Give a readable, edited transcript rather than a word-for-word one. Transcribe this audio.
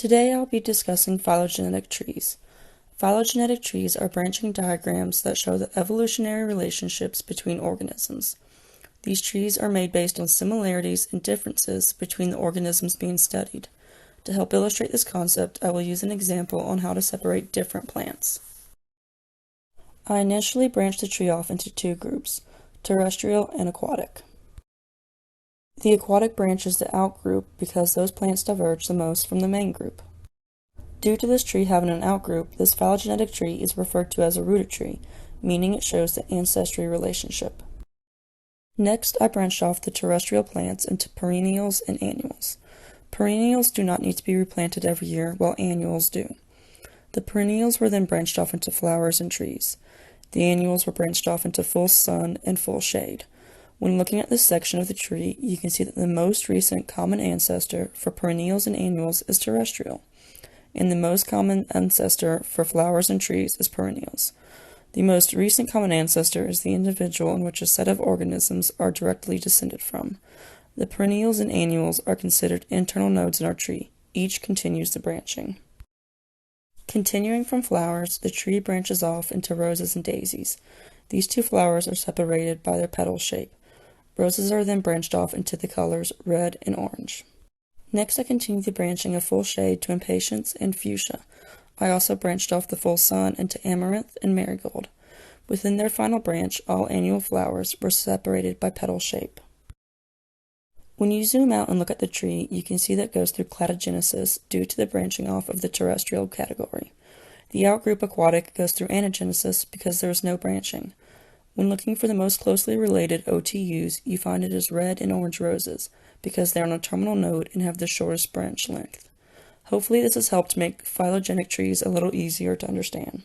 Today I'll be discussing phylogenetic trees. Phylogenetic trees are branching diagrams that show the evolutionary relationships between organisms. These trees are made based on similarities and differences between the organisms being studied. To help illustrate this concept, I will use an example on how to separate different plants. I initially branched the tree off into two groups, terrestrial and aquatic. The aquatic branch is the outgroup because those plants diverge the most from the main group. Due to this tree having an outgroup, this phylogenetic tree is referred to as a rooted tree, meaning it shows the ancestry relationship. Next, I branched off the terrestrial plants into perennials and annuals. Perennials do not need to be replanted every year, while annuals do. The perennials were then branched off into flowers and trees. The annuals were branched off into full sun and full shade. When looking at this section of the tree, you can see that the most recent common ancestor for perennials and annuals is terrestrial, and the most common ancestor for flowers and trees is perennials. The most recent common ancestor is the individual in which a set of organisms are directly descended from. The perennials and annuals are considered internal nodes in our tree. Each continues the branching. Continuing from flowers, the tree branches off into roses and daisies. These two flowers are separated by their petal shape. Roses are then branched off into the colors red and orange. Next, I continue the branching of full shade to impatiens and fuchsia. I also branched off the full sun into amaranth and marigold. Within their final branch, all annual flowers were separated by petal shape. When you zoom out and look at the tree, you can see that it goes through cladogenesis due to the branching off of the terrestrial category. The outgroup aquatic goes through anagenesis because there is no branching. When looking for the most closely related OTUs, you find it as red and orange roses because they are on a terminal node and have the shortest branch length. Hopefully this has helped make phylogenetic trees a little easier to understand.